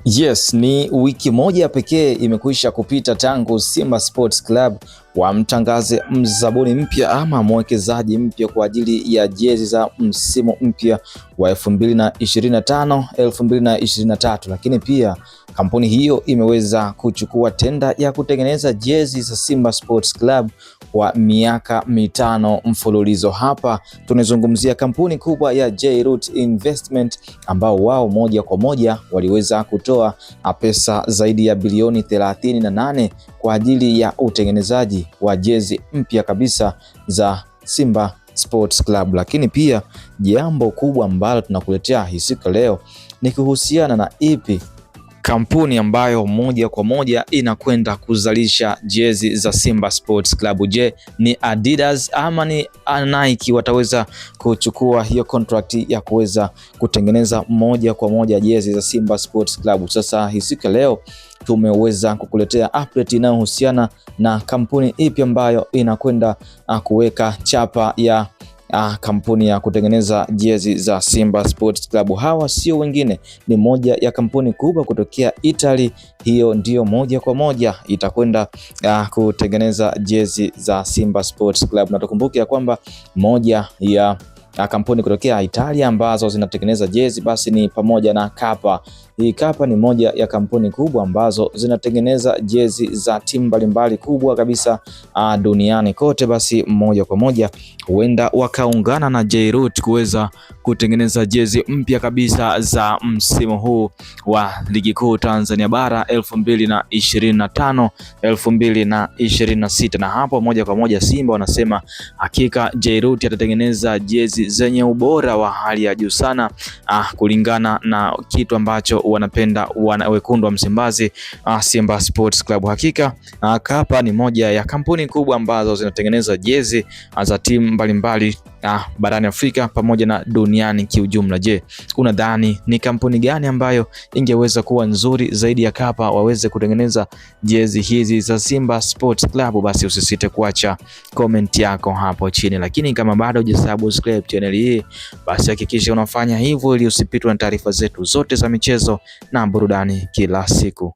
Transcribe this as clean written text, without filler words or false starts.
Yes, ni wiki moja pekee imekwisha kupita tangu Simba Sports Club wamtangaze mzabuni mpya ama mwekezaji mpya kwa ajili ya jezi za msimu mpya wa 2025 2023, lakini pia kampuni hiyo imeweza kuchukua tenda ya kutengeneza jezi za Simba Sports Club kwa miaka 5 mfululizo. Hapa tunazungumzia kampuni kubwa ya J-Root Investment ambao wao moja kwa moja waliweza kutoa pesa zaidi ya bilioni 38 kwa ajili ya utengenezaji wa jezi mpya kabisa za Simba Sports Club. Lakini pia jambo kubwa ambalo tunakuletea hii siku leo ni kuhusiana na ipi kampuni ambayo moja kwa moja inakwenda kuzalisha jezi za Simba Sports Club. Je, ni Adidas ama ni Nike wataweza kuchukua hiyo contract ya kuweza kutengeneza moja kwa moja jezi za Simba Sports Club? Sasa hii siku leo tumeweza kukuletea update inayohusiana na kampuni ipi ambayo inakwenda kuweka chapa ya kampuni ya kutengeneza jezi za Simba Sports Club. Hawa sio wengine, ni moja ya kampuni kubwa kutokea Italy. Hiyo ndio moja kwa moja itakwenda kutengeneza jezi za Simba Sports Club, na tukumbuke ya kwamba moja ya kampuni kutokea Italia ambazo zinatengeneza jezi basi ni pamoja na Kappa. Hii Kappa ni moja ya kampuni kubwa ambazo zinatengeneza jezi za timu mbalimbali kubwa kabisa duniani kote. Basi moja kwa moja huenda wakaungana na J-Root kuweza kutengeneza jezi mpya kabisa za msimu huu wa Ligi Kuu Tanzania Bara 2025 2026, na hapo moja kwa moja Simba wanasema hakika J-Root atatengeneza jezi zenye ubora wa hali ya juu sana kulingana na kitu ambacho wanapenda wekundu wa Msimbazi Simba Sports Club. Hakika Kappa ni moja ya kampuni kubwa ambazo zinatengeneza jezi za timu mbalimbali barani Afrika pamoja na duniani kiujumla. Je, unadhani ni kampuni gani ambayo ingeweza kuwa nzuri zaidi ya Kappa waweze kutengeneza jezi hizi za Simba Sports Club? Basi usisite kuacha comment yako hapo chini, lakini kama bado hujasubscribe channel hii basi hakikisha unafanya hivyo ili usipitwe na taarifa zetu zote za michezo na burudani kila siku.